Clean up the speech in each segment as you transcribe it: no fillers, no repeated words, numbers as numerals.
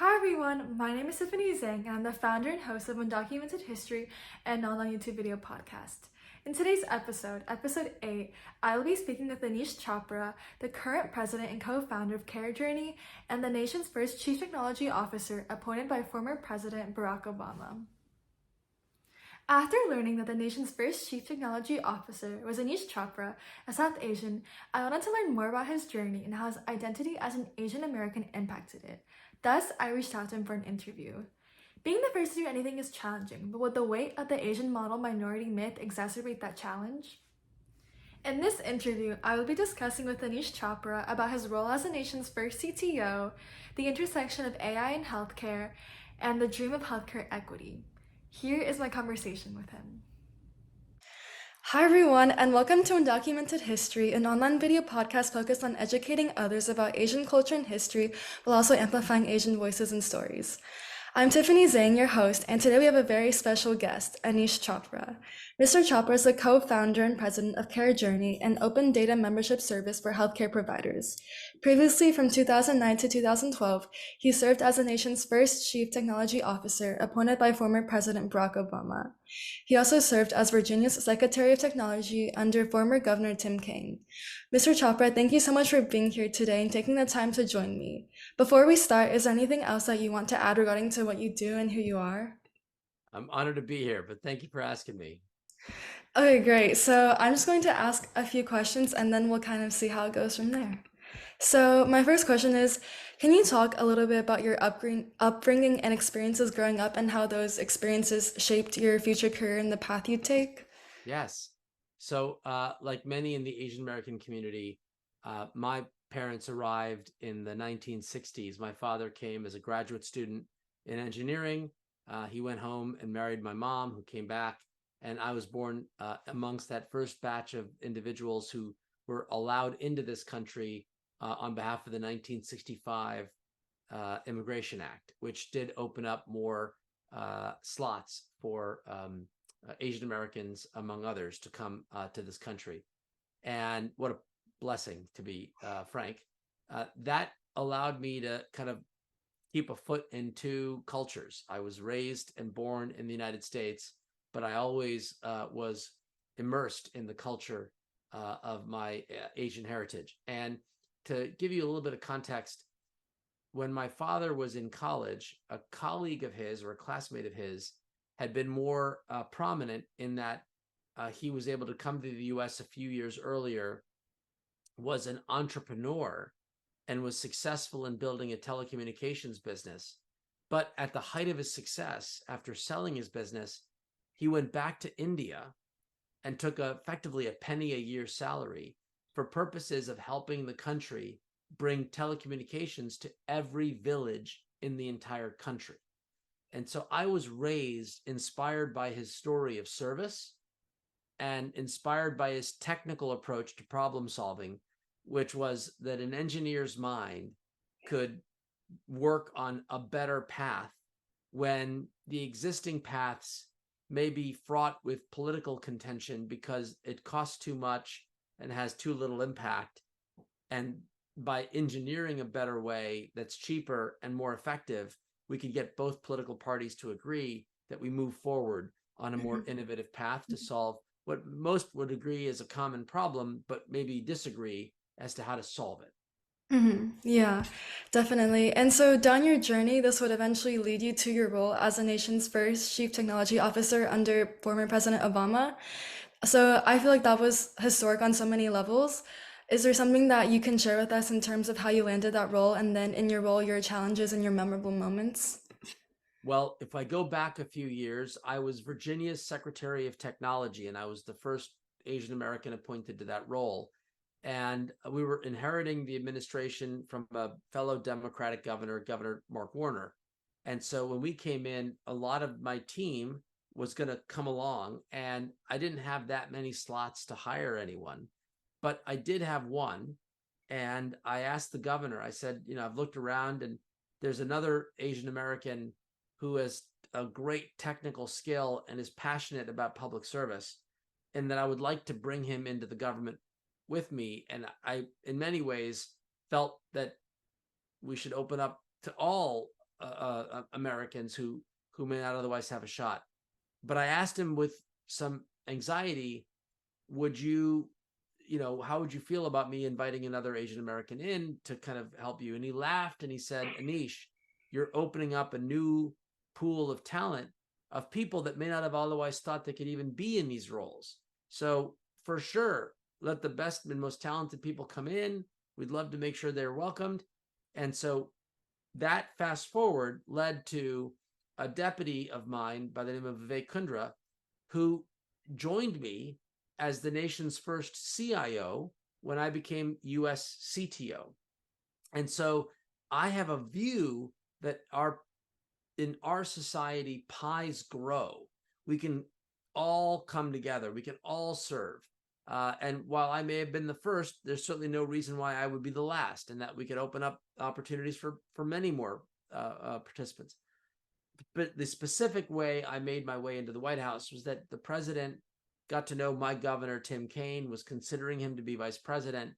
Hi everyone, my name is Tiffany Zhang and I'm the founder and host of Undocumented History and online YouTube video podcast. In today's episode, episode 8, I will be speaking with Aneesh Chopra, the current president and co-founder of CareJourney and the nation's first chief technology officer appointed by former President Barack Obama. After learning that the nation's first chief technology officer was Aneesh Chopra, a South Asian, I wanted to learn more about his journey and how his identity as an Asian American impacted it. Thus, I reached out to him for an interview. Being the first to do anything is challenging, but would the weight of the Asian model minority myth exacerbate that challenge? In this interview, I will be discussing with Aneesh Chopra about his role as the nation's first CTO, the intersection of AI and healthcare, and the dream of healthcare equity. Here is my conversation with him. Hi, everyone, and welcome to Undocumented History, an online video podcast focused on educating others about Asian culture and history while also amplifying Asian voices and stories. I'm Tiffany Zhang, your host, and today we have a very special guest, Aneesh Chopra. Mr. Chopra is the co-founder and president of CareJourney, an open data membership service for healthcare providers. Previously, from 2009 to 2012, he served as the nation's first chief technology officer appointed by former President Barack Obama. He also served as Virginia's Secretary of Technology under former Governor Tim Kaine. Mr. Chopra, thank you so much for being here today and taking the time to join me. Before we start, is there anything else that you want to add regarding to what you do and who you are? I'm honored to be here, but thank you for asking me. Okay, great. So I'm just going to ask a few questions and then we'll kind of see how it goes from there. So my first question is, can you talk a little bit about your upbringing and experiences growing up and how those experiences shaped your future career and the path you take? Yes. So, like many in the Asian American community, my parents arrived in the 1960s. My father came as a graduate student in engineering. He went home and married my mom, who came back, and I was born amongst that first batch of individuals who were allowed into this country on behalf of the 1965 Immigration Act, which did open up more slots for Asian Americans, among others, to come to this country. And what a blessing, to be frank. That allowed me to kind of keep a foot in two cultures. I was raised and born in the United States, but I always was immersed in the culture of my Asian heritage. And to give you a little bit of context, when my father was in college, a colleague of his or a classmate of his had been more prominent in that he was able to come to the US a few years earlier, was an entrepreneur, and was successful in building a telecommunications business. But at the height of his success, after selling his business, he went back to India and took effectively a penny a year salary for purposes of helping the country bring telecommunications to every village in the entire country. And so I was raised inspired by his story of service and inspired by his technical approach to problem solving, which was that an engineer's mind could work on a better path when the existing paths may be fraught with political contention because it costs too much and has too little impact. And by engineering a better way that's cheaper and more effective, we could get both political parties to agree that we move forward on a more innovative path to solve what most would agree is a common problem, but maybe disagree as to how to solve it. Yeah, definitely. And so down your journey, this would eventually lead you to your role as the nation's first chief technology officer under former President Obama. So I feel like that was historic on so many levels. Is there something that you can share with us in terms of how you landed that role and then in your role, your challenges and your memorable moments? Well, if I go back a few years, I was Virginia's Secretary of Technology, and I was the first Asian American appointed to that role. And we were inheriting the administration from a fellow Democratic governor, Governor Mark Warner. And so when we came in, a lot of my team was going to come along, and I didn't have that many slots to hire anyone, but I did have one. And I asked the governor, I said, I've looked around and there's another Asian American who has a great technical skill and is passionate about public service, and that I would like to bring him into the government with me. And I, in many ways, felt that we should open up to all Americans who may not otherwise have a shot. But I asked him with some anxiety, would you, how would you feel about me inviting another Asian American in to kind of help you? And he laughed and he said, Aneesh, you're opening up a new pool of talent of people that may not have otherwise thought they could even be in these roles. So for sure, let the best and most talented people come in. We'd love to make sure they're welcomed. And so that fast forward led to a deputy of mine by the name of Vivek Kundra, who joined me as the nation's first CIO when I became US CTO. And so I have a view that in our society, pies grow. We can all come together. We can all serve. And while I may have been the first, there's certainly no reason why I would be the last, and that we could open up opportunities for many more participants. But the specific way I made my way into the White House was that the president got to know my governor, Tim Kaine, was considering him to be vice president.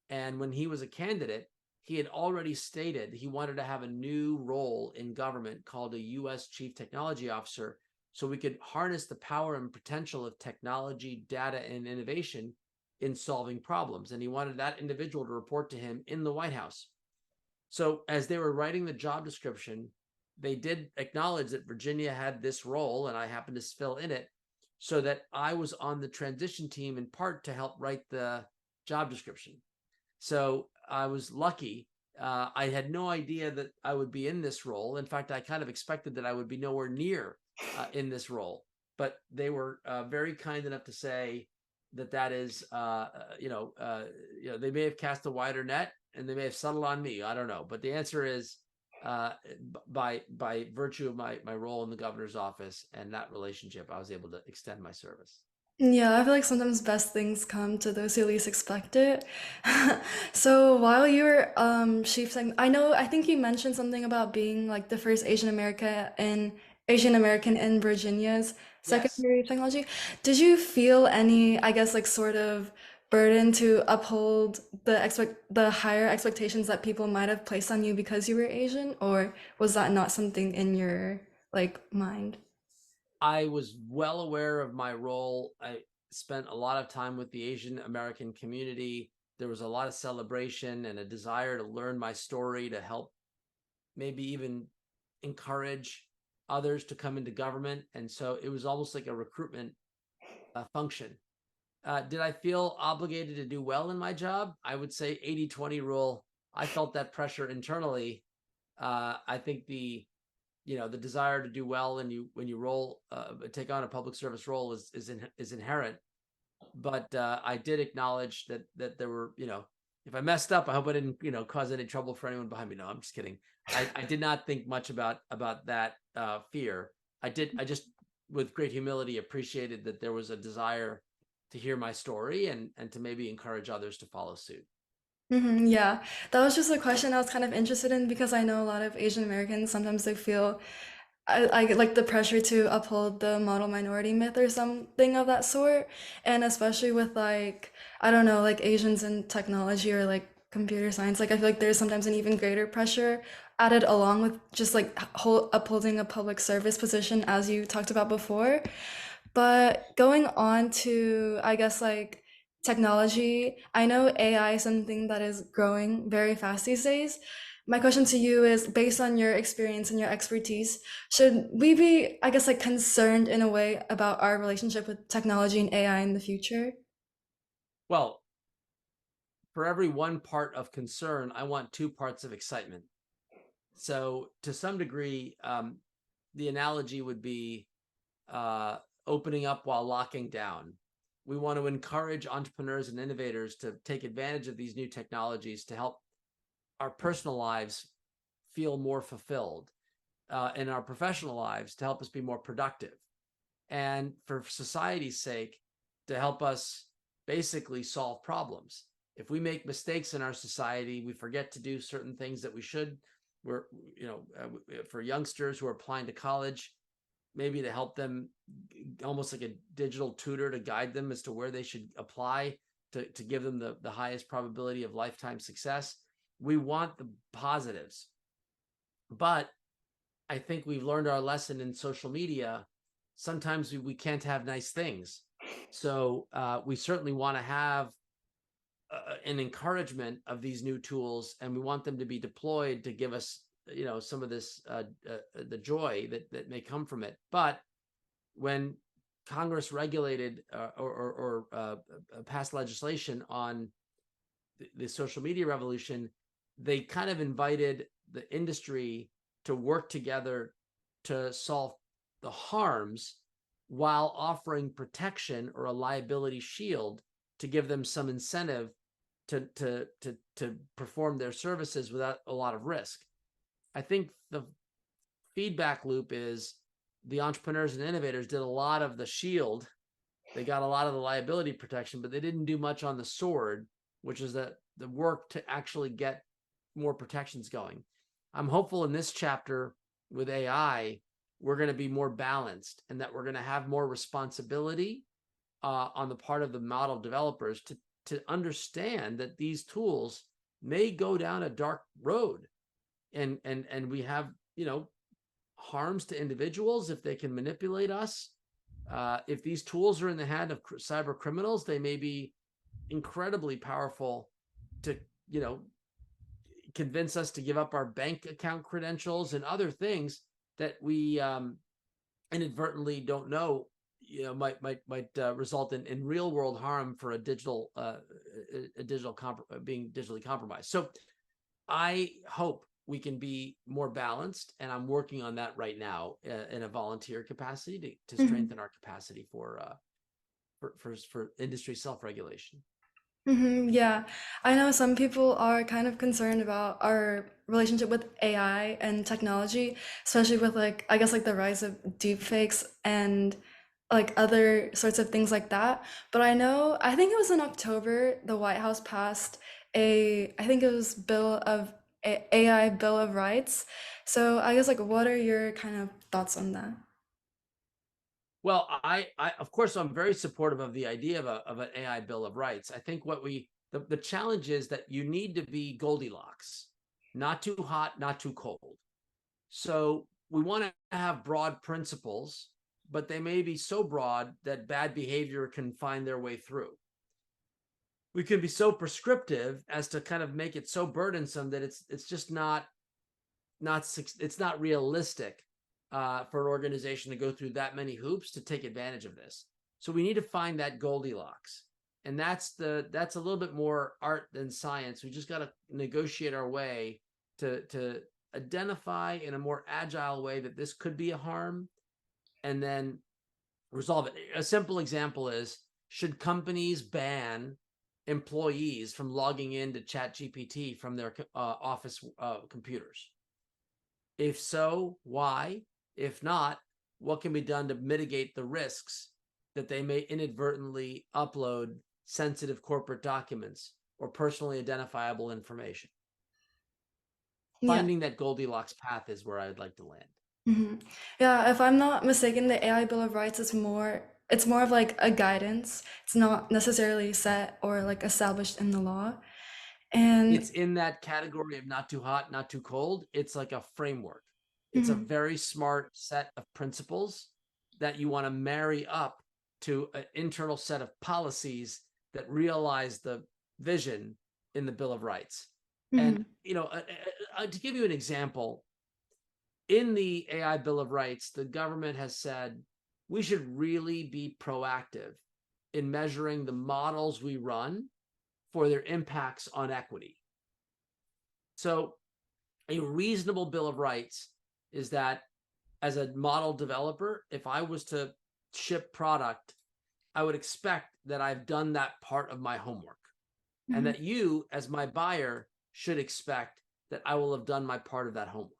And when he was a candidate, he had already stated he wanted to have a new role in government called a U.S. Chief Technology Officer, so we could harness the power and potential of technology, data, and innovation in solving problems. And he wanted that individual to report to him in the White House. So as they were writing the job description, they did acknowledge that Virginia had this role, and I happened to fill in it, so that I was on the transition team in part to help write the job description. So I was lucky. I had no idea that I would be in this role. In fact, I kind of expected that I would be nowhere near in this role. But they were very kind enough to say that is, they may have cast a wider net and they may have settled on me. I don't know. But the answer is by virtue of my role in the governor's office and that relationship, I was able to extend my service. Yeah, I feel like sometimes best things come to those who least expect it. So while you were chief tech, I think you mentioned something about being like the first Asian American in Virginia's Yes. secondary technology. Did you feel any, I guess, like sort of burden to uphold the higher expectations that people might have placed on you because you were Asian, or was that not something in your like mind? I was well aware of my role. I spent a lot of time with the Asian American community. There was a lot of celebration and a desire to learn my story, to help maybe even encourage others to come into government. And so it was almost like a recruitment function. Did I feel obligated to do well in my job? I would say 80-20 rule. I felt that pressure internally. I think the desire to do well when you roll take on a public service role is inherent. But I did acknowledge that there were, if I messed up, I hope I didn't cause any trouble for anyone behind me. No, I'm just kidding. I did not think much about that fear. I just with great humility appreciated that there was a desire to hear my story and to maybe encourage others to follow suit. Yeah, that was just a question I was kind of interested in because I know a lot of Asian Americans sometimes they feel I get like the pressure to uphold the model minority myth or something of that sort. And especially with like, I don't know, like Asians in technology or like computer science, like I feel like there's sometimes an even greater pressure added along with just like upholding a public service position, as you talked about before. But going on to, I guess, like technology, I know AI is something that is growing very fast these days. My question to you is, based on your experience and your expertise, should we be, I guess, like concerned in a way about our relationship with technology and AI in the future? Well, for every one part of concern, I want two parts of excitement. So to some degree, the analogy would be opening up while locking down. We want to encourage entrepreneurs and innovators to take advantage of these new technologies to help our personal lives feel more fulfilled, and our professional lives to help us be more productive, and for society's sake, to help us basically solve problems. If we make mistakes in our society, we forget to do certain things that we should. We're, for youngsters who are applying to college, maybe to help them, almost like a digital tutor to guide them as to where they should apply to give them the highest probability of lifetime success. We want the positives, but I think we've learned our lesson in social media. Sometimes we can't have nice things. So we certainly want to have an encouragement of these new tools, and we want them to be deployed to give us, some of this the joy that may come from it. But when Congress regulated or passed legislation on the social media revolution, they kind of invited the industry to work together to solve the harms while offering protection or a liability shield to give them some incentive to perform their services without a lot of risk. I think the feedback loop is the entrepreneurs and innovators did a lot of the shield. They got a lot of the liability protection, but they didn't do much on the sword, which is the work to actually get more protections going. I'm hopeful in this chapter with AI, we're going to be more balanced, and that we're going to have more responsibility on the part of the model developers to understand that these tools may go down a dark road, and we have harms to individuals if they can manipulate us. If these tools are in the hand of cyber criminals, they may be incredibly powerful to convince us to give up our bank account credentials and other things that we inadvertently don't know might result in real world harm for a digital being digitally compromised. So I hope we can be more balanced, and I'm working on that right now in a volunteer capacity to strengthen our capacity for industry self-regulation. Yeah, I know some people are kind of concerned about our relationship with AI and technology, especially with like, I guess like the rise of deepfakes and like other sorts of things like that. But I think it was in October, the White House passed I think it was AI Bill of Rights. So I guess like, what are your kind of thoughts on that? Well, I of course I'm very supportive of the idea of an AI Bill of Rights. I think the challenge is that you need to be Goldilocks, not too hot, not too cold. So we want to have broad principles, but they may be so broad that bad behavior can find their way through. We can be so prescriptive as to kind of make it so burdensome that it's just not it's not realistic for an organization to go through that many hoops to take advantage of this. So we need to find that Goldilocks, and that's a little bit more art than science. We just got to negotiate our way to identify in a more agile way that this could be a harm, and then resolve it. A simple example is, should companies ban employees from logging into ChatGPT from their office computers? If so, why? If not, what can be done to mitigate the risks that they may inadvertently upload sensitive corporate documents or personally identifiable information? Yeah. Finding that Goldilocks path is where I'd like to land. Yeah, if I'm not mistaken, the AI Bill of Rights is it's more of like a guidance. It's not necessarily set or like established in the law. And It's in that category of not too hot, not too cold. It's like a framework. It's a mhm, very smart set of principles that you want to marry up to an internal set of policies that realize the vision in the Bill of Rights. And, mhm, to give you an example, in the AI Bill of Rights, the government has said we should really be proactive in measuring the models we run for their impacts on equity. So a reasonable Bill of Rights is that as a model developer, if I was to ship product, I would expect that I've done that part of my homework, and mhm, that you, as my buyer, should expect that I will have done my part of that homework.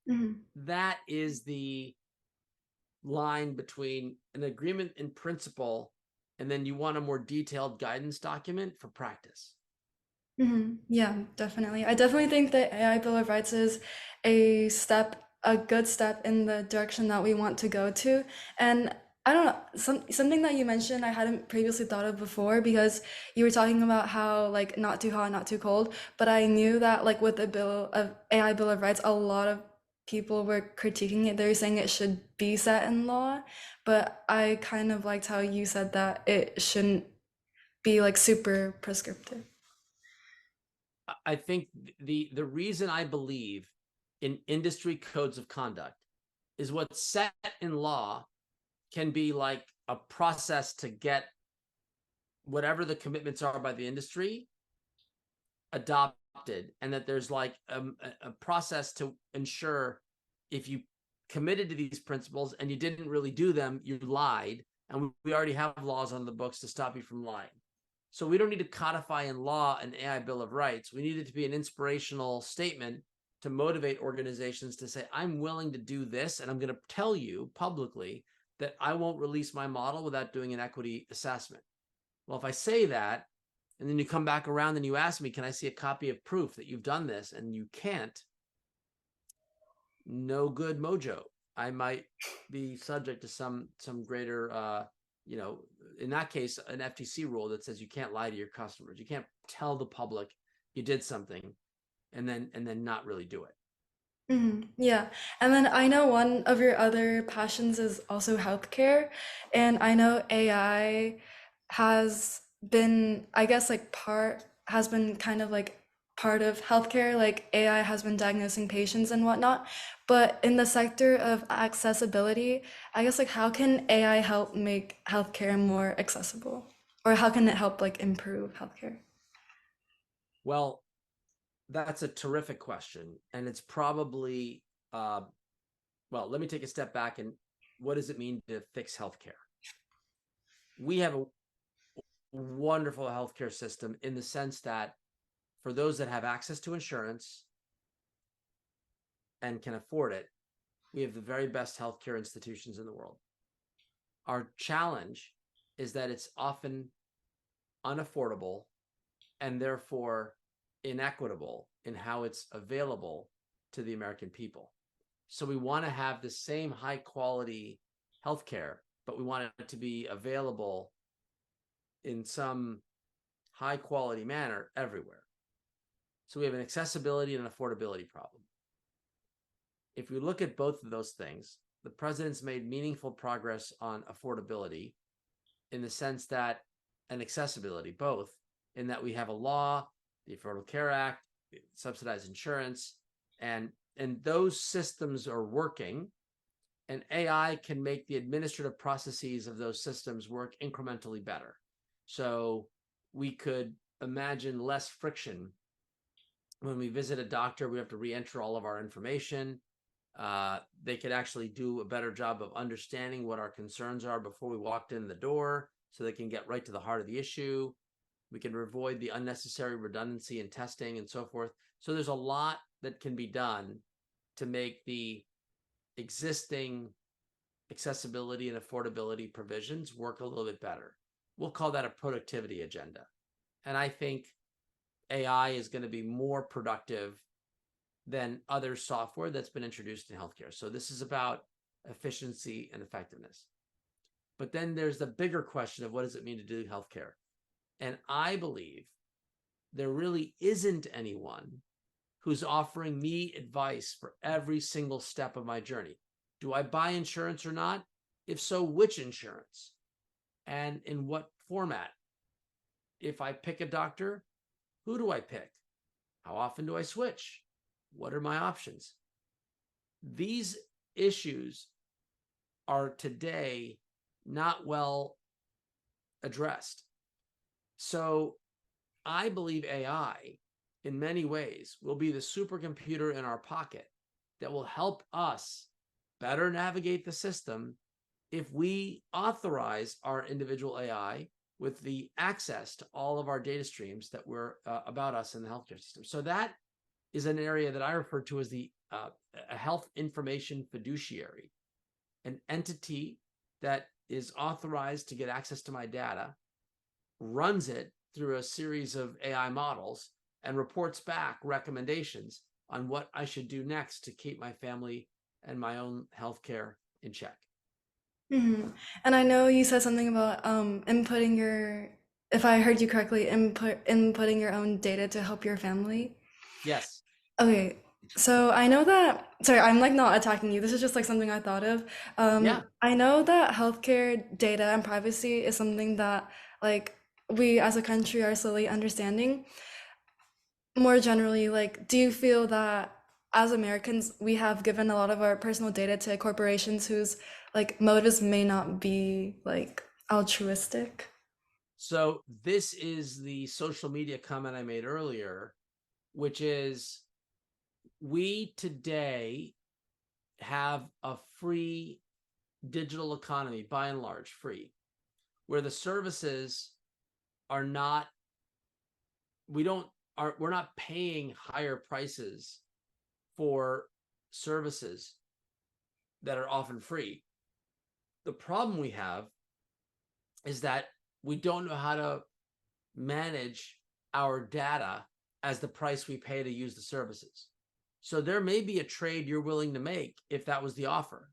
mhm. That is the line between an agreement in principle and then you want a more detailed guidance document for practice. Yeah, definitely. I definitely think the AI Bill of Rights is a good step in the direction that we want to go to. And I don't know, something that you mentioned I hadn't previously thought of before because you were talking about how like not too hot, not too cold. But I knew that like with the AI Bill of Rights, a lot of people were critiquing it, they were saying it should be set in law, but I kind of liked how you said that it shouldn't be like super prescriptive. I think the reason I believe in industry codes of conduct is what's set in law can be like a process to get whatever the commitments are by the industry adopted, and that there's like a process to ensure if you committed to these principles and you didn't really do them, you lied, and we already have laws on the books to stop you from lying. So we don't need to codify in law an AI Bill of Rights. We need it to be an inspirational statement to motivate organizations to say, I'm willing to do this, and I'm going to tell you publicly that I won't release my model without doing an equity assessment. Well, if I say that, and then you come back around and you ask me, can I see a copy of proof that you've done this? And you can't, no good mojo. I might be subject to some greater, in that case, an FTC rule that says you can't lie to your customers. You can't tell the public you did something and then not really do it. Yeah. And then I know one of your other passions is also healthcare. And I know AI has been, I guess, like has been kind of like part of healthcare. Like AI has been diagnosing patients and whatnot. But in the sector of accessibility, I guess, like, how can AI help make healthcare more accessible? Or how can it help like improve healthcare? Well, that's a terrific question. And it's probably, well, let me take a step back. And what does it mean to fix healthcare? We have a wonderful healthcare system in the sense that for those that have access to insurance and can afford it, we have the very best healthcare institutions in the world. Our challenge is that it's often unaffordable and therefore inequitable in how it's available to the American people. So we want to have the same high quality healthcare, but we want it to be available in some high quality manner everywhere. So we have an accessibility and an affordability problem. If we look at both of those things, the president's made meaningful progress on affordability in the sense that, and accessibility, both, in that we have a law, the Affordable Care Act, subsidized insurance, and those systems are working, and AI can make the administrative processes of those systems work incrementally better. So we could imagine less friction. When we visit a doctor, we have to re-enter all of our information. They could actually do a better job of understanding what our concerns are before we walked in the door, so they can get right to the heart of the issue. We can avoid the unnecessary redundancy in testing and so forth. So there's a lot that can be done to make the existing accessibility and affordability provisions work a little bit better. We'll call that a productivity agenda. And I think AI is going to be more productive than other software that's been introduced in healthcare. So this is about efficiency and effectiveness. But then there's the bigger question of what does it mean to do healthcare? And I believe there really isn't anyone who's offering me advice for every single step of my journey. Do I buy insurance or not? If so, which insurance? And in what format? If I pick a doctor, who do I pick? How often do I switch? What are my options? These issues are today not well addressed. So I believe AI, in many ways, will be the supercomputer in our pocket that will help us better navigate the system if we authorize our individual AI with the access to all of our data streams that were about us in the healthcare system. So that is an area that I refer to as the a health information fiduciary, an entity that is authorized to get access to my data, runs it through a series of AI models, and reports back recommendations on what I should do next to keep my family and my own healthcare in check. And I know you said something about inputting if I heard you correctly, inputting your own data to help your family. Yes. Okay, So I know that, sorry, I'm like not attacking you. This is just like something I thought of. Yeah. I know that healthcare data and privacy is something that like we as a country are slowly understanding. More generally, like, do you feel that as Americans, we have given a lot of our personal data to corporations whose like motives may not be like altruistic? So this is the social media comment I made earlier, which is we today have a free digital economy, by and large, free, where the services are not, we don't, are, we're not paying higher prices for services that are often free. The problem we have is that we don't know how to manage our data as the price we pay to use the services. So there may be a trade you're willing to make if that was the offer.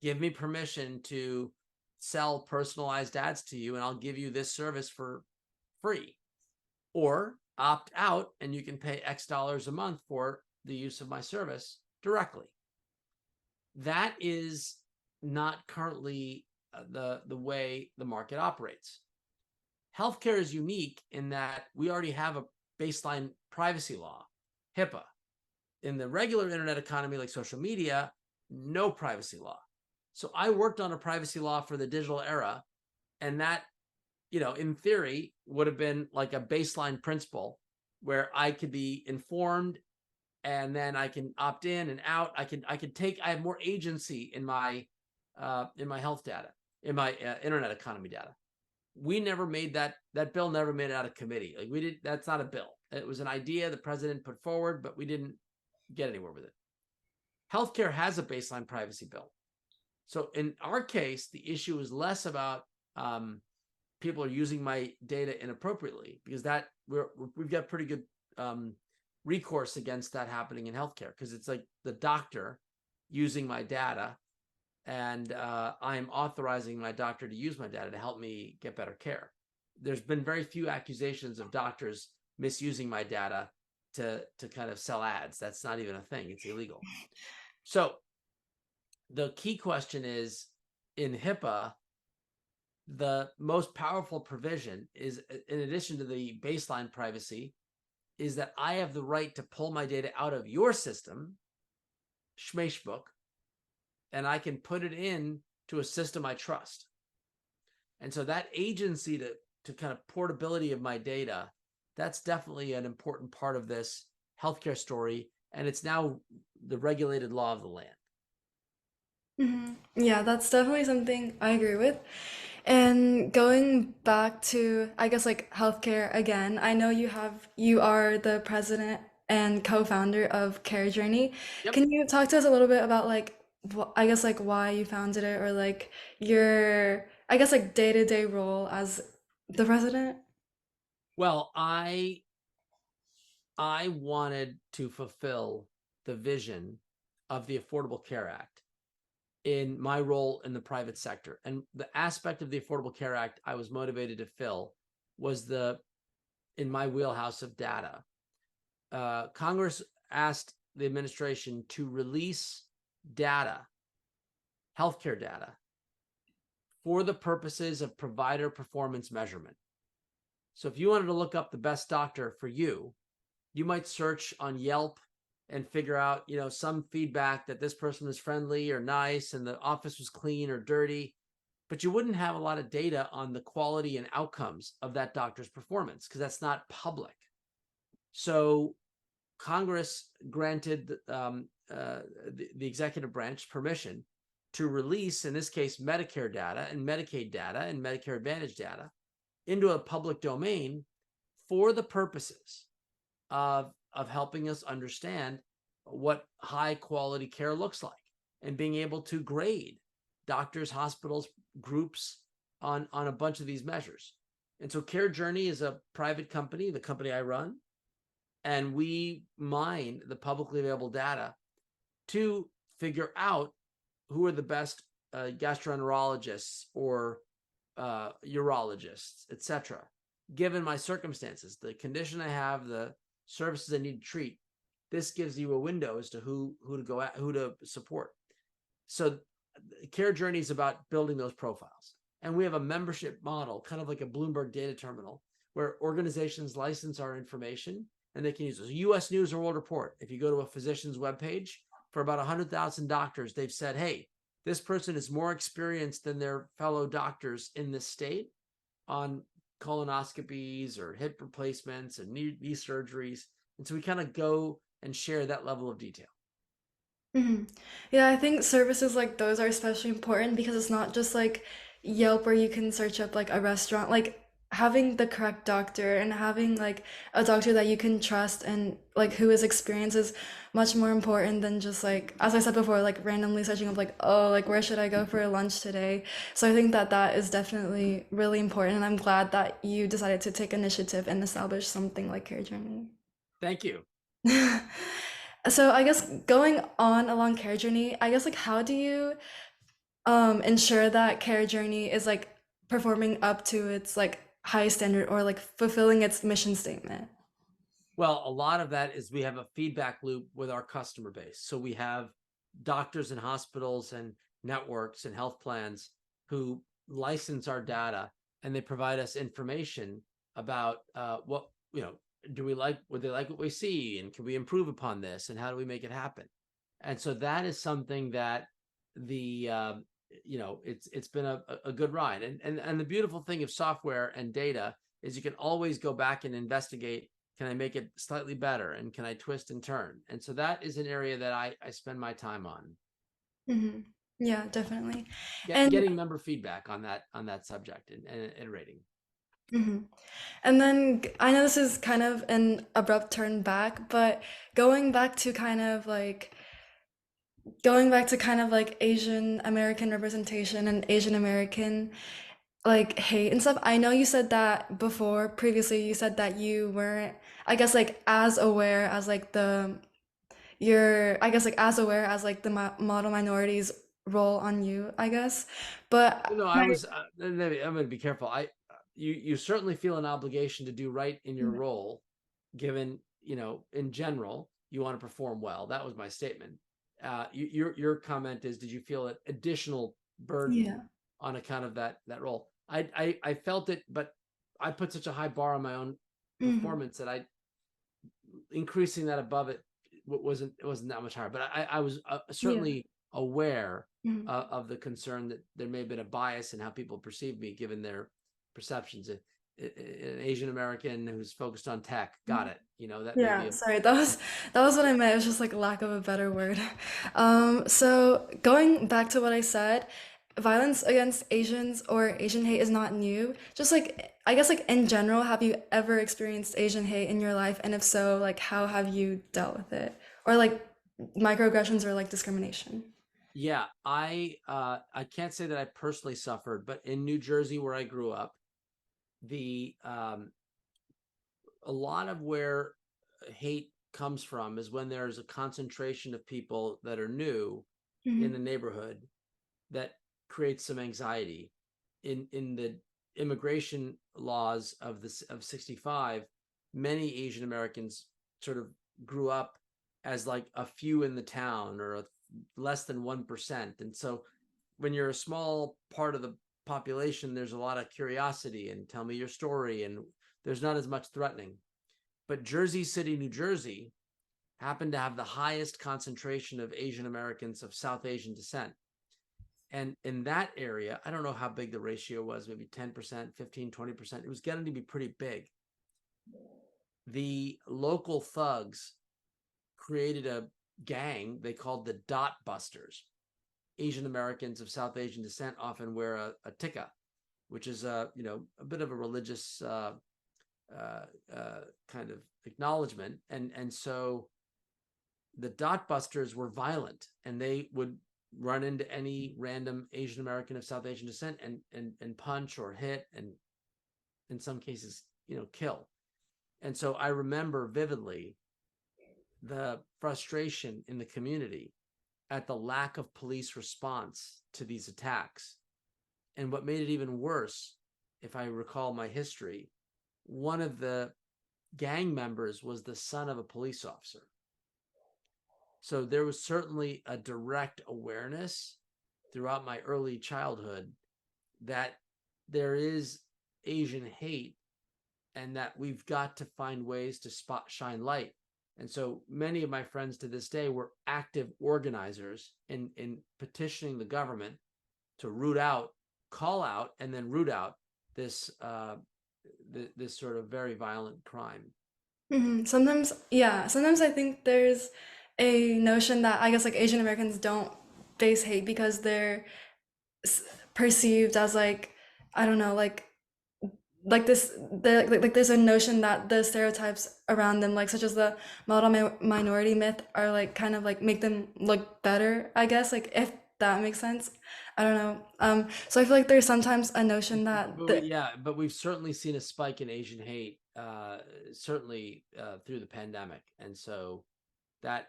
Give me permission to sell personalized ads to you and I'll give you this service for free. Or opt out and you can pay X dollars a month for the use of my service directly. That is not currently the way the market operates. Healthcare is unique in that we already have a baseline privacy law, HIPAA. In the regular internet economy like social media, no privacy law. So I worked on a privacy law for the digital era, and that, in theory, would have been like a baseline principle where I could be informed and then I can opt in and out. I have more agency in my health data, in my internet economy data. We never made that bill never made it out of committee. Like we did, that's not a bill. It was an idea the president put forward, but we didn't get anywhere with it. Healthcare has a baseline privacy bill. So in our case, the issue is less about people are using my data inappropriately, because that we've got pretty good recourse against that happening in healthcare, because it's like the doctor using my data and I'm authorizing my doctor to use my data to help me get better care. There's been very few accusations of doctors misusing my data to kind of sell ads. That's not even a thing. It's illegal. So the key question is, in HIPAA, the most powerful provision is, in addition to the baseline privacy, is that I have the right to pull my data out of your system, Schmeichbook, and I can put it in to a system I trust. And so that agency to kind of portability of my data, that's definitely an important part of this healthcare story. And it's now the regulated law of the land. Yeah, that's definitely something I agree with. And going back to, I guess, like healthcare again, I know you are the president and co-founder of CareJourney. Yep. Can you talk to us a little bit about like, I guess like why you founded it, or like your, I guess like day-to-day role as the president? Well, I wanted to fulfill the vision of the Affordable Care Act in my role in the private sector. And the aspect of the Affordable Care Act I was motivated to fill was in my wheelhouse of data. Congress asked the administration to release data, healthcare data, for the purposes of provider performance measurement. So if you wanted to look up the best doctor for you, you might search on Yelp and figure out, some feedback that this person was friendly or nice and the office was clean or dirty, but you wouldn't have a lot of data on the quality and outcomes of that doctor's performance because that's not public. So Congress granted the executive branch permission to release, in this case, Medicare data and Medicaid data and Medicare Advantage data into a public domain for the purposes of helping us understand what high quality care looks like and being able to grade doctors, hospitals, groups on a bunch of these measures. And so CareJourney is a private company, the company I run, and we mine the publicly available data to figure out who are the best gastroenterologists or urologists, etc. Given my circumstances, the condition I have, the services I need to treat, this gives you a window as to who to go at, who to support. So CareJourney is about building those profiles. And we have a membership model, kind of like a Bloomberg data terminal, where organizations license our information and they can use it. US News or World Report. If you go to a physician's webpage, for about 100,000 doctors, they've said, hey, this person is more experienced than their fellow doctors in this state on colonoscopies or hip replacements and knee surgeries. And so we kind of go and share that level of detail. Hmm. Yeah, I think services like those are especially important because it's not just like Yelp where you can search up like a restaurant. Like having the correct doctor and having like a doctor that you can trust and like who is experienced is much more important than just like, as I said before, like randomly searching up like, oh, like where should I go for lunch today? So I think that that is definitely really important, and I'm glad that you decided to take initiative and establish something like CareJourney. Thank you. So I guess going on along Care Journey, I guess like how do you ensure that Care Journey is like performing up to its like high standard or like fulfilling its mission statement? Well, a lot of that is we have a feedback loop with our customer base. So we have doctors and hospitals and networks and health plans who license our data, and they provide us information about what, do we like, would they like what we see, and can we improve upon this, and how do we make it happen? And so that is something that the it's been a good ride. And the beautiful thing of software and data is you can always go back and investigate, can I make it slightly better, and can I twist and turn? And so that is an area that I spend my time on. Hmm. Yeah, definitely. And Getting member feedback on that subject, and iterating. mhm. And then I know this is kind of an abrupt turn back, but going back to kind of like going back to kind of like Asian American representation and Asian American like hate and stuff. I know you said that before previously. You said that you weren't, I guess, like as aware as like the you're, I guess, like as aware as like the model minorities role on you, I guess. But I was. I'm going to be careful. You certainly feel an obligation to do right in your role, given in general you want to perform well. That was my statement. Your comment is, did you feel an additional burden yeah. on account of that role? I felt it, but I put such a high bar on my own Hmm. performance that I increasing that above it wasn't that much higher. But I was Yeah. certainly aware Hmm. of the concern that there may have been a bias in how people perceive me given their perceptions. An Asian American who's focused on tech, got it. That may be Yeah, a sorry, that was what I meant. It was just like lack of a better word. So going back to what I said, violence against Asians or Asian hate is not new. Just like I guess like in general, have you ever experienced Asian hate in your life? And if so, like how have you dealt with it? Or like microaggressions or like discrimination? yeah. I can't say that I personally suffered, but in New Jersey where I grew up, the a lot of where hate comes from is when there's a concentration of people that are new in the Hmm. neighborhood that creates some anxiety. In the immigration laws of 65, many Asian Americans sort of grew up as like a few in the town, or less than 1%. And so when you're a small part of the population, there's a lot of curiosity and tell me your story, and there's not as much threatening. But Jersey City, New Jersey happened to have the highest concentration of Asian Americans of South Asian descent. And in that area, I don't know how big the ratio was, maybe 10%, 15, 20%. It was getting to be pretty big. The local thugs created a gang they called the Dot Busters. Asian Americans of South Asian descent often wear a tikka, which is a bit of a religious kind of acknowledgement. And so the Dot Busters were violent, and they would run into any random Asian American of South Asian descent and punch or hit, and in some cases, kill. And so I remember vividly the frustration in the community at the lack of police response to these attacks. And what made it even worse, if I recall my history, one of the gang members was the son of a police officer. So there was certainly a direct awareness throughout my early childhood that there is Asian hate and that we've got to find ways to shine light. And so many of my friends to this day were active organizers in petitioning the government to root out, call out, and then root out this this sort of very violent crime. Sometimes, yeah, sometimes I think there's a notion that I guess like Asian Americans don't face hate because they're s- perceived as like, I don't know, like this like there's a notion that the stereotypes around them, like such as the model minority myth, are like kind of like make them look better, I guess, like if that makes sense. I don't know. So I feel like there's sometimes a notion that the Yeah, but we've certainly seen a spike in Asian hate, certainly through the pandemic, and so that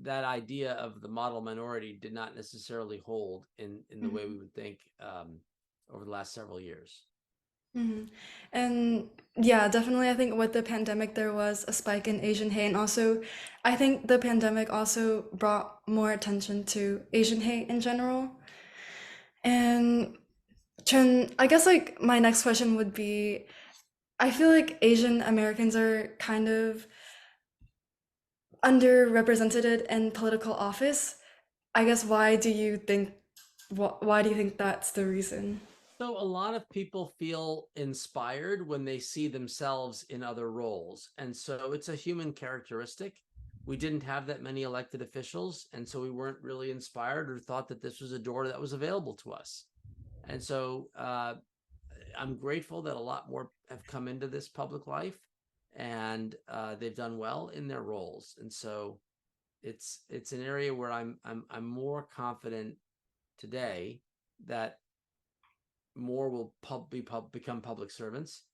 that idea of the model minority did not necessarily hold in the way we would think over the last several years. Mhm. And yeah, definitely. I think with the pandemic, there was a spike in Asian hate. And also, I think the pandemic also brought more attention to Asian hate in general. And Chen, I guess like my next question would be, I feel like Asian Americans are kind of underrepresented in political office. I guess why do you think that's the reason? So a lot of people feel inspired when they see themselves in other roles. And so it's a human characteristic. We didn't have that many elected officials, and so we weren't really inspired or thought that this was a door that was available to us. And so I'm grateful that a lot more have come into this public life, and they've done well in their roles. And so it's an area where I'm more confident today that more will become public servants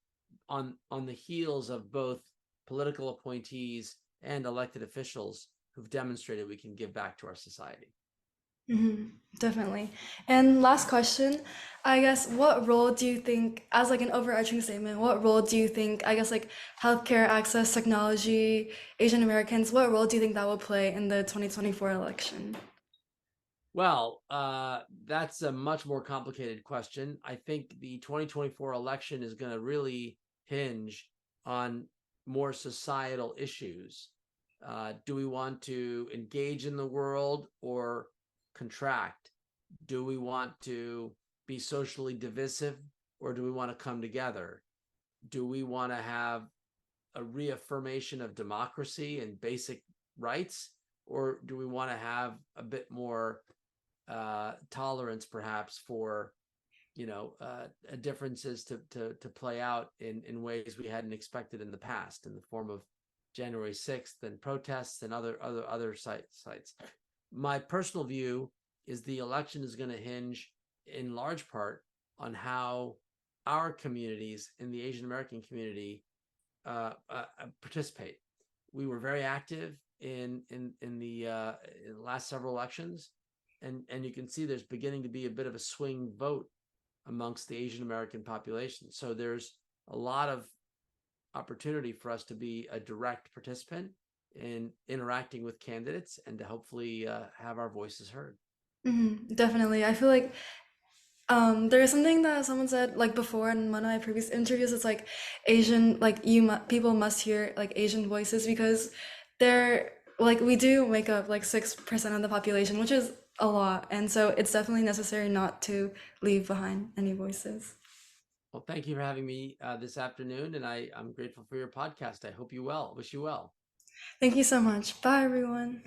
on the heels of both political appointees and elected officials who've demonstrated we can give back to our society. Definitely. And last question, I guess, what role do you think, as like an overarching statement, what role do you think, I guess, like healthcare access, technology, Asian Americans, what role do you think that will play in the 2024 election? Well, that's a much more complicated question. I think the 2024 election is going to really hinge on more societal issues. Do we want to engage in the world or contract? Do we want to be socially divisive or do we want to come together? Do we want to have a reaffirmation of democracy and basic rights, or do we want to have a bit more tolerance, perhaps, for differences to play out in ways we hadn't expected in the past, in the form of January 6th and protests and other sites. My personal view is the election is going to hinge in large part on how our communities in the Asian American community participate. We were very active in the last several elections, and you can see there's beginning to be a bit of a swing vote amongst the Asian American population. So there's a lot of opportunity for us to be a direct participant in interacting with candidates and to hopefully have our voices heard. Definitely. I feel like there is something that someone said like before in one of my previous interviews. It's like Asian, like people must hear like Asian voices because they're like we do make up like 6% of the population, which is a lot, and so it's definitely necessary not to leave behind any voices. Well, thank you for having me this afternoon, and I'm grateful for your podcast. I hope you well. Wish you well. Thank you so much. Bye, everyone.